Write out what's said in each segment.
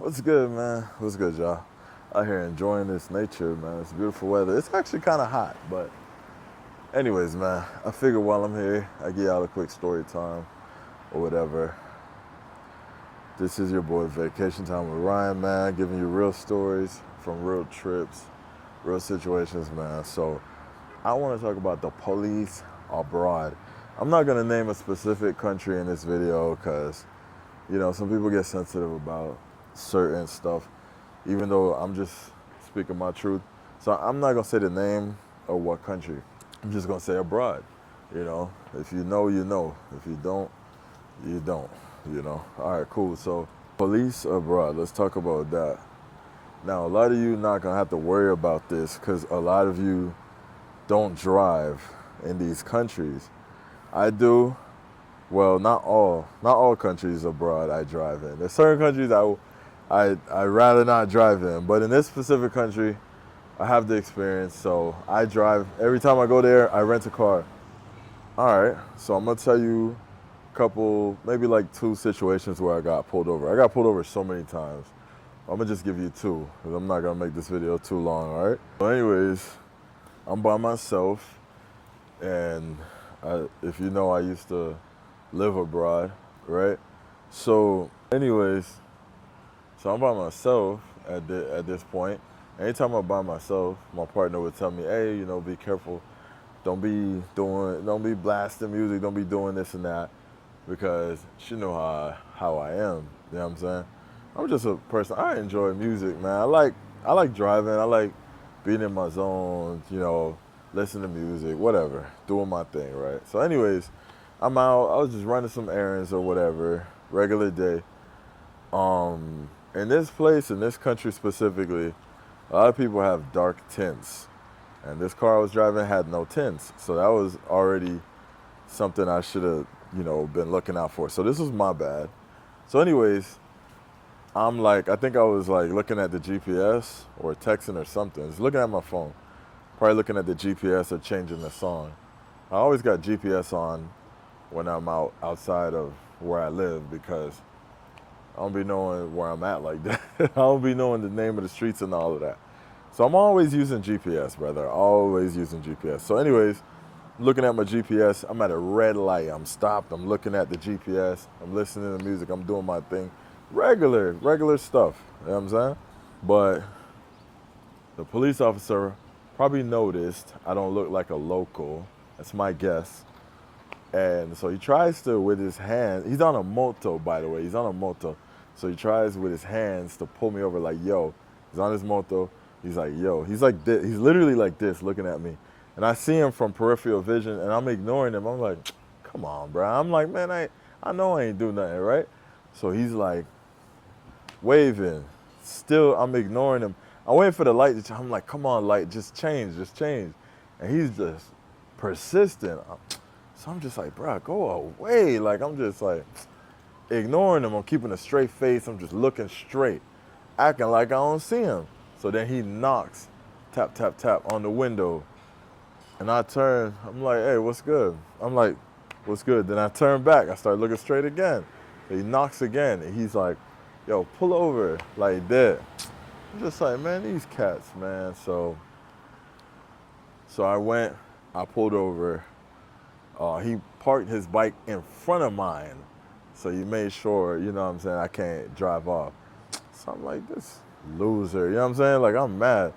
What's good, man? What's good, y'all? Out here enjoying this nature, man. It's beautiful weather. It's actually kind of hot, but anyways, man, I figure while I'm here, I give y'all a quick story time or whatever. This is your boy Vacation Time with Ryan, man, giving you real stories from real trips, real situations, man. So I want to talk about the police abroad. I'm not going to name a specific country in this video because, some people get sensitive about certain stuff, even though I'm just speaking my truth. So I'm not going to say the name of what country. I'm just going to say abroad. If you know, you know. If you don't, you don't. All right, cool. So police abroad, let's talk about that. Now, a lot of you not going to have to worry about this because a lot of you don't drive in these countries. I do. Well, not all countries abroad I drive in. There's certain countries I'd rather not drive in, but in this specific country, I have the experience, so I drive. Every time I go there, I rent a car. All right, so I'm gonna tell you a couple, maybe like two situations where I got pulled over. I got pulled over so many times. I'm gonna just give you two, because I'm not gonna make this video too long, all right? So anyways, I'm by myself, and if you know, I used to live abroad, right? So anyways, so I'm by myself at this point. Anytime I'm by myself, my partner would tell me, hey, be careful. Don't be blasting music, don't be doing this and that, because she know how I am, you know what I'm saying? I'm just a person, I enjoy music, man. I like driving, I like being in my zone, listening to music, whatever, doing my thing, right? So anyways, I'm out, I was just running some errands or whatever, regular day. In this place, in this country specifically, a lot of people have dark tints. And this car I was driving had no tints. So that was already something I should have, been looking out for. So this was my bad. So anyways, I think I was looking at the GPS or texting or something. Just looking at my phone. Probably looking at the GPS or changing the song. I always got GPS on when I'm outside of where I live because I don't be knowing where I'm at like that. I don't be knowing the name of the streets and all of that. So I'm always using GPS, brother. Always using GPS. So anyways, looking at my GPS, I'm at a red light. I'm stopped. I'm looking at the GPS. I'm listening to music. I'm doing my thing. Regular stuff. You know what I'm saying? But the police officer probably noticed I don't look like a local. That's my guess. And so he tries to, with his hand, he's on a moto, by the way. He's on a moto. So he tries with his hands to pull me over like, yo. He's on his moto. He's like, yo. He's like this. He's literally like this looking at me. And I see him from peripheral vision, and I'm ignoring him. I'm like, come on, bro. I'm like, man, I know I ain't do nothing, right? So he's like waving. Still, I'm ignoring him. I'm waiting for the light. I'm like, come on, light, just change. And he's just persistent. So I'm just like, bro, go away. I'm just ignoring him. I'm keeping a straight face. I'm just looking straight, acting like I don't see him. So then he knocks, tap, tap, tap on the window. And I turn, I'm like, hey, what's good? I'm like, what's good? Then I turn back. I start looking straight again. He knocks again. And he's like, yo, pull over like that. I'm just like, man, these cats, man. So I pulled over. He parked his bike in front of mine. So he made sure, I can't drive off. So I'm like, this loser, I'm saying? I'm mad.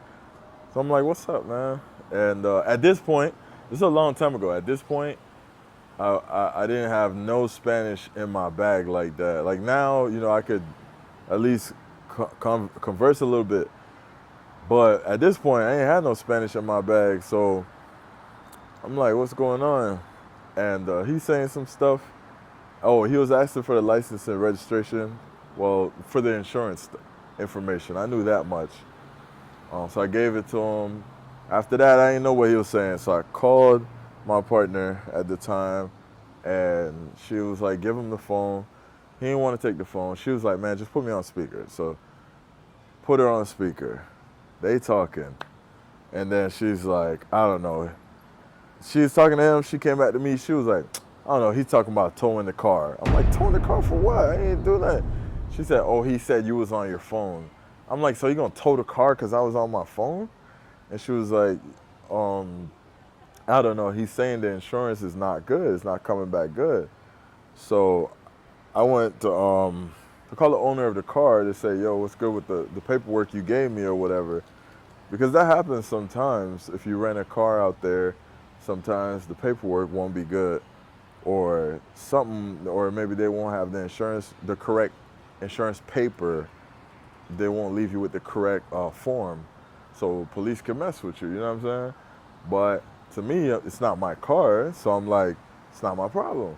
So I'm like, what's up, man? And at this point, this is a long time ago. At this point, I didn't have no Spanish in my bag like that. Now, I could at least converse a little bit. But at this point, I ain't had no Spanish in my bag. So I'm like, what's going on? And he's saying some stuff. Oh, he was asking for the license and registration. Well, for the insurance information. I knew that much. So I gave it to him. After that, I didn't know what he was saying. So I called my partner at the time, and she was like, give him the phone. He didn't want to take the phone. She was like, man, just put me on speaker. So put her on speaker. They talking. And then she's like, I don't know. She was talking to him. She came back to me. She was like, I don't know. He's talking about towing the car. I'm like, towing the car for what? I ain't doing that. She said, oh, he said you was on your phone. I'm like, so you gonna tow the car because I was on my phone? And she was like, I don't know. He's saying the insurance is not good. It's not coming back good. So I went to call the owner of the car to say, yo, what's good with the paperwork you gave me or whatever. Because that happens sometimes. If you rent a car out there, sometimes the paperwork won't be good or something, or maybe they won't have the correct insurance paper. They won't leave you with the correct form. So police can mess with you, you know what I'm saying? But to me, it's not my car, so I'm like, it's not my problem.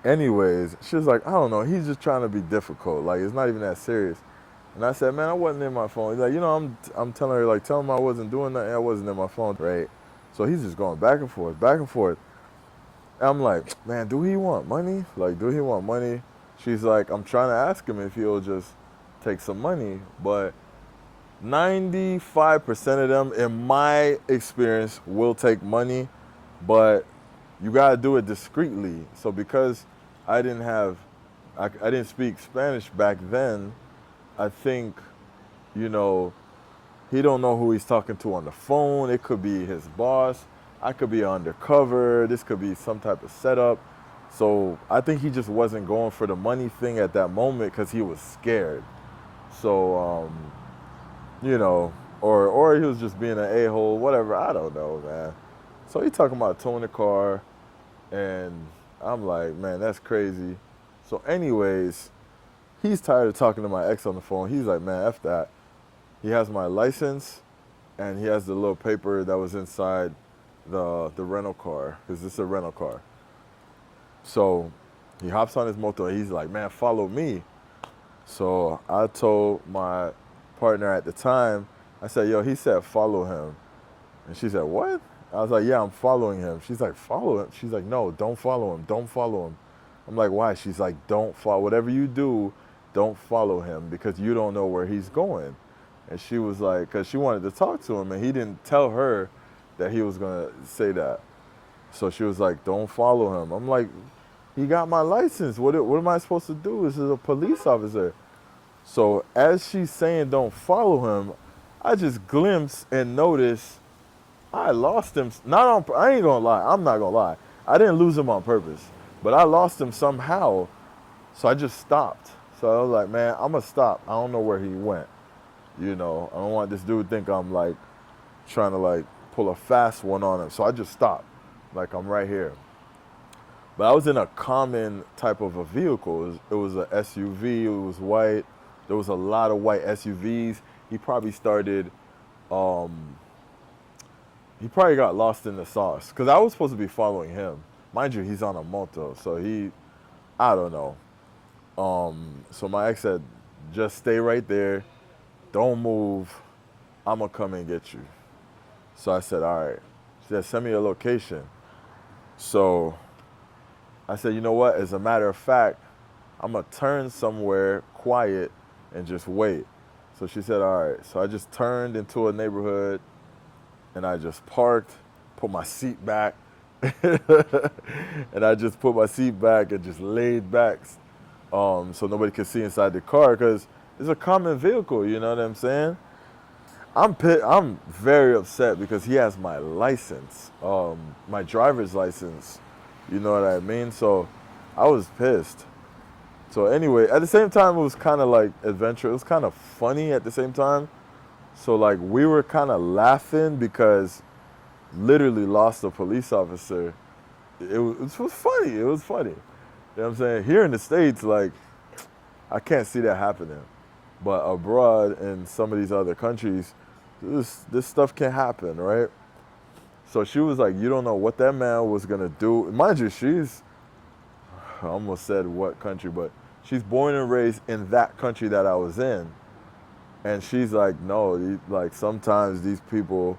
Anyways, she was like, I don't know, he's just trying to be difficult. Like, it's not even that serious. And I said, man, I wasn't in my phone. He's like, I'm telling her, like, tell him I wasn't doing nothing. I wasn't in my phone, right? So he's just going back and forth, back and forth. And I'm like, man, do he want money? Like, do he want money? She's like, I'm trying to ask him if he'll just take some money. But 95% of them, in my experience, will take money. But you got to do it discreetly. So because I didn't speak Spanish back then, I think, he don't know who he's talking to on the phone. It could be his boss. I could be undercover. This could be some type of setup. So I think he just wasn't going for the money thing at that moment because he was scared. So, or he was just being an a-hole, whatever. I don't know, man. So he talking about towing the car, and I'm like, man, that's crazy. So anyways, he's tired of talking to my ex on the phone. He's like, man, F that. He has my license, and he has the little paper that was inside the rental car, because it's a rental car. So he hops on his motor, and he's like, man, follow me. So I told my partner at the time, I said, yo, he said follow him. And she said, what? I was like, yeah, I'm following him. She's like, follow him? She's like, no, don't follow him. Don't follow him. I'm like, why? She's like, don't follow. Whatever you do, don't follow him because you don't know where he's going. And she was like, because she wanted to talk to him, and he didn't tell her that he was going to say that. So she was like, don't follow him. I'm like, he got my license. What am I supposed to do? This is a police officer. So as she's saying don't follow him, I just glimpse and notice I lost him. I ain't gonna lie. I'm not gonna lie. I didn't lose him on purpose, but I lost him somehow. So I just stopped. So I was like, man, I'm gonna stop. I don't know where he went. I don't want this dude to think I'm like trying to like pull a fast one on him. So I just stopped. Like, I'm right here. But I was in a common type of a vehicle. It was an SUV. It was white. There was a lot of white SUVs. He probably got lost in the sauce. Because I was supposed to be following him. Mind you, he's on a moto. So I don't know. So my ex said, just stay right there. Don't move. I'm going to come and get you. So I said, all right. She said, send me your location. So I said, you know what? As a matter of fact, I'm going to turn somewhere quiet and just wait. So she said, all right. So I just turned into a neighborhood, and I just parked, put my seat back, and I just put my seat back and just laid back so nobody could see inside the car because it's a common vehicle, you know what I'm saying? I'm very upset because he has my license, my driver's license, you know what I mean? So I was pissed. So anyway, at the same time, it was kind of like adventure. It was kind of funny at the same time. So like we were kind of laughing because literally lost a police officer. It was funny. It was funny. You know what I'm saying? Here in the States, like, I can't see that happening. But abroad in some of these other countries, this stuff can happen, right? So she was like, you don't know what that man was going to do. Mind you, I almost said what country, but she's born and raised in that country that I was in. And she's like, no, like sometimes these people,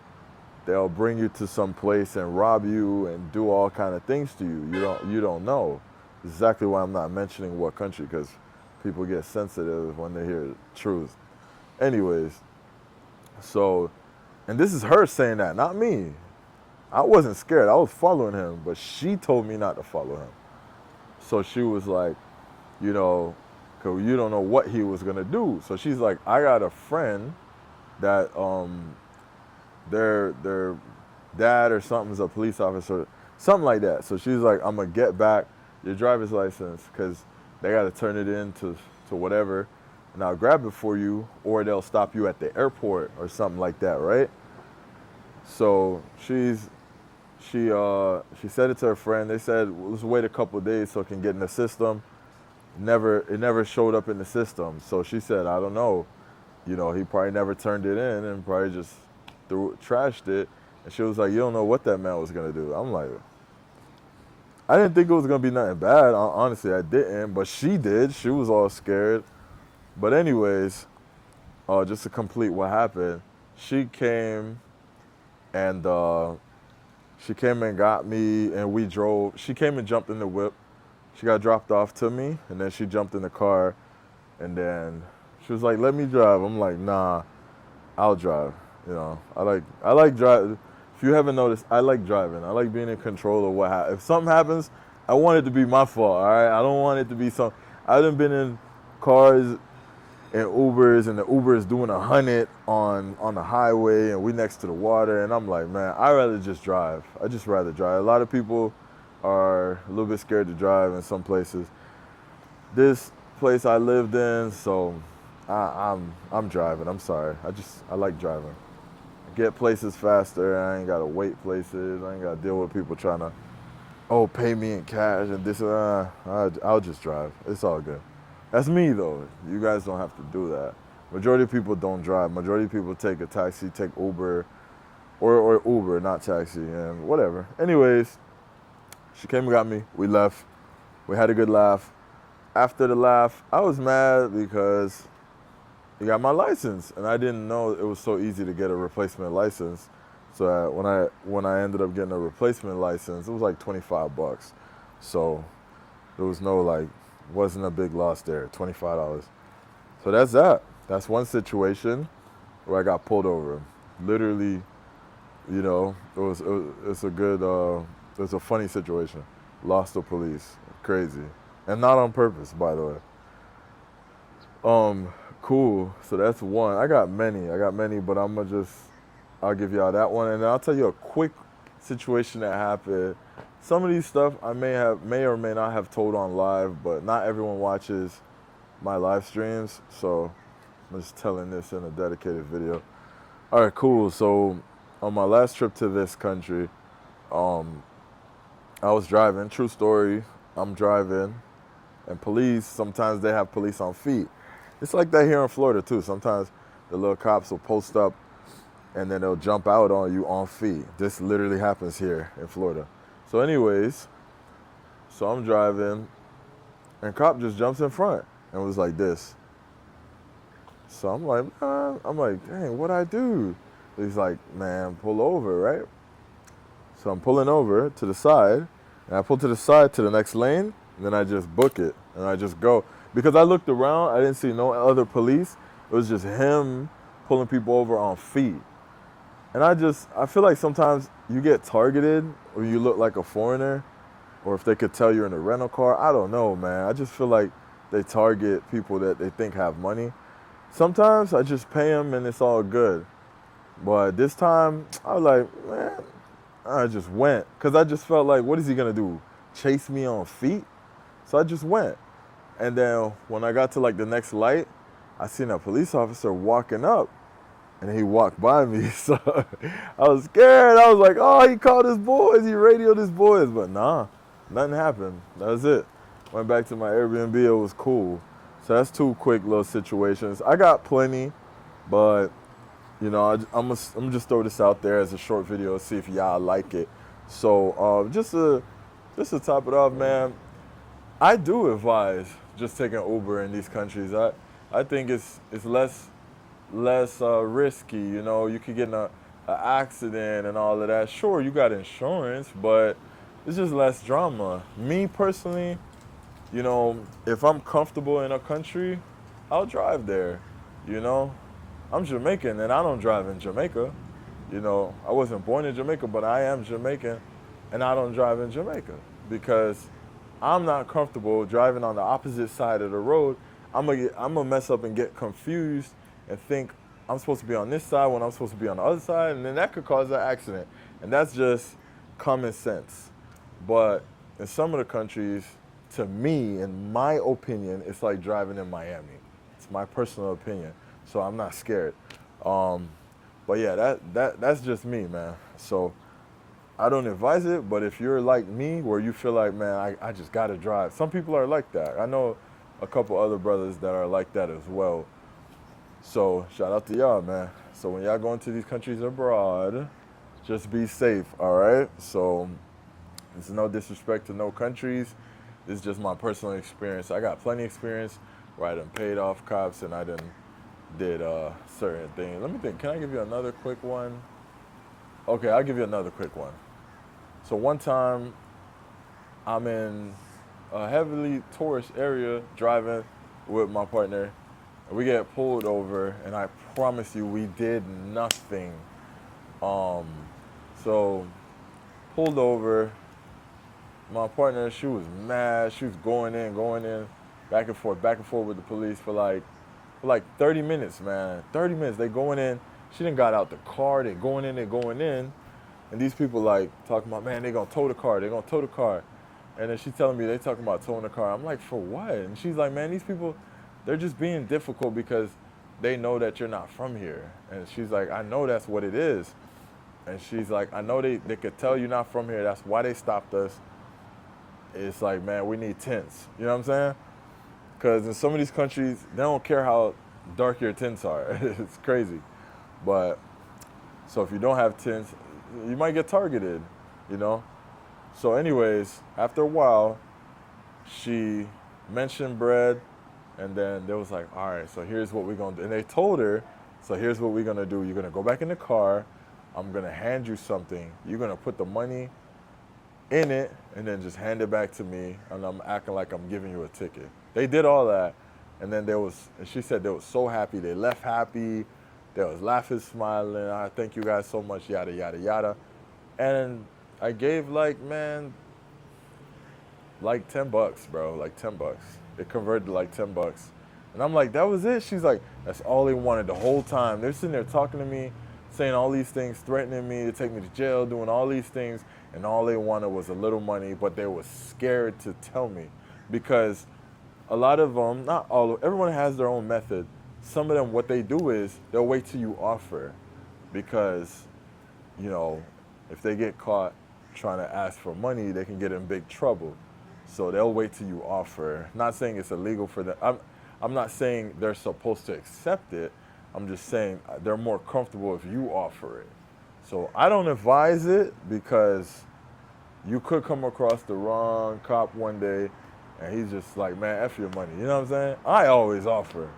they'll bring you to some place and rob you and do all kind of things to you. You don't know. Exactly why I'm not mentioning what country, because people get sensitive when they hear truth. Anyways, so, and this is her saying that, not me. I wasn't scared. I was following him, but she told me not to follow him. So she was like, you know, because you don't know what he was gonna do. So she's like, I got a friend that their dad or something's a police officer, something like that. So she's like, I'm gonna get back your driver's license because they got to turn it in to whatever, and I'll grab it for you, or they'll stop you at the airport or something like that, right? So she said it to her friend. They said, well, let's wait a couple of days so it can get in the system. It never showed up in the system. So she said, I don't know. He probably never turned it in and probably just trashed it. And she was like, you don't know what that man was gonna do. I'm like, I didn't think it was gonna be nothing bad. Honestly, I didn't, but she did. She was all scared. But anyways, just to complete what happened, she came and got me, and we drove. She came and jumped in the whip. She got dropped off to me, and then she jumped in the car, and then she was like, "Let me drive." I'm like, "Nah, I'll drive." I like driving. If you haven't noticed, I like driving. I like being in control of what happens. If something happens, I want it to be my fault. All right, I don't want it to be some. I done been in cars and Ubers, and the Uber is doing 100 on the highway, and we next to the water, and I'm like, man, I'd rather just drive. I just rather drive. A lot of people are a little bit scared to drive in some places. This place I lived in, so I'm driving. I'm sorry. I like driving. I get places faster. I ain't gotta wait places. I ain't gotta deal with people trying to pay me in cash and this. I'll just drive. It's all good. That's me though. You guys don't have to do that. Majority of people don't drive. Majority of people take a taxi, take Uber, or Uber, not taxi, and whatever. Anyways, she came and got me. We left. We had a good laugh. After the laugh, I was mad because he got my license, and I didn't know it was so easy to get a replacement license. So when I ended up getting a replacement license, it was like $25. So there was wasn't a big loss there, $25. So that's that. That's one situation where I got pulled over. Literally, it was a funny situation. Lost the police, crazy, and not on purpose, by the way. Cool. So that's one. I got many, but I'll give y'all that one, and then I'll tell you a quick situation that happened. Some of these stuff I may or may not have told on live, but not everyone watches my live streams, so I'm just telling this in a dedicated video. All right, cool. So on my last trip to this country, I was driving. True story. I'm driving, and sometimes they have police on feet. It's like that here in Florida too. Sometimes the little cops will post up and then they'll jump out on you on feet. This literally happens here in Florida. So anyways, so I'm driving and cop just jumps in front and was like this. So I'm like, dang, what'd I do? He's like, man, pull over, right? So I'm pulling over to the side, and I pull to the side to the next lane, and then I just book it, and I just go. Because I looked around, I didn't see no other police. It was just him pulling people over on feet. And I feel like sometimes you get targeted or you look like a foreigner, or if they could tell you're in a rental car. I don't know, man. I just feel like they target people that they think have money. Sometimes I just pay them and it's all good. But this time, I was like, man, I just went. Because I just felt like, what is he going to do? Chase me on feet? So I just went. And then when I got to the next light, I seen a police officer walking up. And he walked by me, so I was scared. I was like, oh, he called his boys. He radioed his boys. But nah, nothing happened. That was it. Went back to my Airbnb. It was cool. So that's two quick little situations. I got plenty, but, I'm gonna just throw this out there as a short video, see if y'all like it. So just to top it off, man, I do advise just taking Uber in these countries. I think it's less risky. You could get in an accident and all of that. Sure, you got insurance, but it's just less drama. Me personally, if I'm comfortable in a country, I'll drive there. I'm Jamaican and I don't drive in Jamaica. I wasn't born in Jamaica, but I am Jamaican and I don't drive in Jamaica because I'm not comfortable driving on the opposite side of the road. I'm gonna mess up and get confused and think I'm supposed to be on this side when I'm supposed to be on the other side, and then that could cause an accident. And that's just common sense. But in some of the countries, to me, in my opinion, it's like driving in Miami. It's my personal opinion, so I'm not scared. Um, but yeah, that's just me, man. So I don't advise it, but if you're like me, where you feel like, man, I just gotta drive. Some people are like that. I know a couple other brothers that are like that as well. So shout out to y'all, man. So when y'all go into these countries abroad, just be safe, all right? So it's no disrespect to no countries. It's just my personal experience. I got plenty of experience where I done paid off cops and I done did certain things. Let me think. Can I give you another quick one? Okay, I'll give you another quick one. So one time I'm in a heavily tourist area driving with my partner. And we get pulled over, and I promise you, we did nothing. Um, so pulled over. My partner, she was mad. She was going in, back and forth with the police for like 30 minutes, man. 30 minutes. They going in. She done got out the car. They going in. They going in. And these people like talking about, man, they gonna tow the car. They gonna tow the car. And then she's telling me they talking about towing the car. I'm like, for what? And she's like, man, these people, they're just being difficult because they know that you're not from here. And she's like, I know that's what it is. And she's like, I know they could tell you're not from here. That's why they stopped us. It's like, man, we need tints. You know what I'm saying? Because in some of these countries, they don't care how dark your tints are. It's crazy. But, so if you don't have tints, you might get targeted, you know? So anyways, after a while, she mentioned bread, and then they was like, all right, so here's what we're going to do. And they told her, so here's what we're going to do. You're going to go back in the car. I'm going to hand you something. You're going to put the money in it and then just hand it back to me, and I'm acting like I'm giving you a ticket. They did all that, and then and she said they was so happy. They left happy. They was laughing, smiling. I thank you guys so much, yada, yada, yada. And I gave like 10 bucks, bro, like 10 bucks. It converted to like 10 bucks. And I'm like, that was it? She's like, that's all they wanted the whole time. They're sitting there talking to me, saying all these things, threatening me to take me to jail, doing all these things, and all they wanted was a little money, but they were scared to tell me because a lot of them, not all, everyone has their own method. Some of them, what they do is they'll wait till you offer because, you know, if they get caught trying to ask for money, they can get in big trouble. So they'll wait till you offer. Not saying it's illegal for them. I'm not saying they're supposed to accept it. I'm just saying they're more comfortable if you offer it. So I don't advise it because you could come across the wrong cop one day and he's just like, man, F your money. You know what I'm saying? I always offer.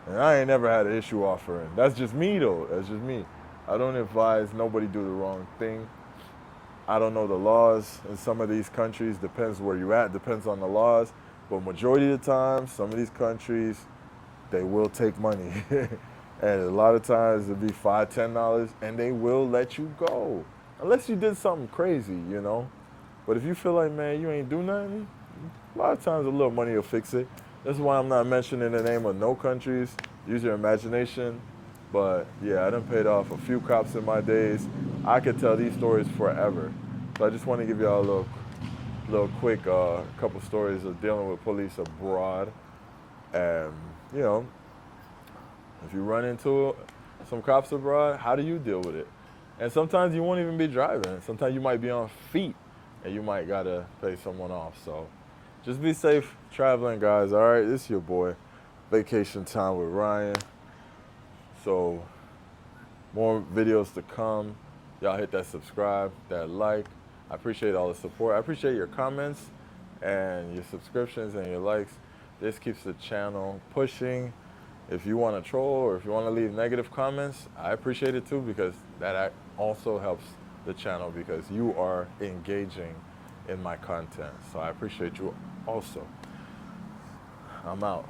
And I ain't never had an issue offering. That's just me though. That's just me. I don't advise nobody do the wrong thing. I don't know the laws in some of these countries. Depends where you at. Depends on the laws. But majority of the time, some of these countries, they will take money. And a lot of times it'll be $5, $10, and they will let you go. Unless you did something crazy, you know. But if you feel like, man, you ain't do nothing, a lot of times a little money will fix it. That's why I'm not mentioning the name of no countries. Use your imagination. But yeah, I done paid off a few cops in my days. I could tell these stories forever. So I just want to give y'all a little quick couple stories of dealing with police abroad. And, you know, if you run into some cops abroad, how do you deal with it? And sometimes you won't even be driving. Sometimes you might be on feet and you might gotta pay someone off. So just be safe traveling, guys. All right, this is your boy, Vacation Time with Ryan. So more videos to come. Y'all hit that subscribe, that like. I appreciate all the support. I appreciate your comments and your subscriptions and your likes. This keeps the channel pushing. If you want to troll or if you want to leave negative comments, I appreciate it too because that also helps the channel because you are engaging in my content. So I appreciate you also. I'm out.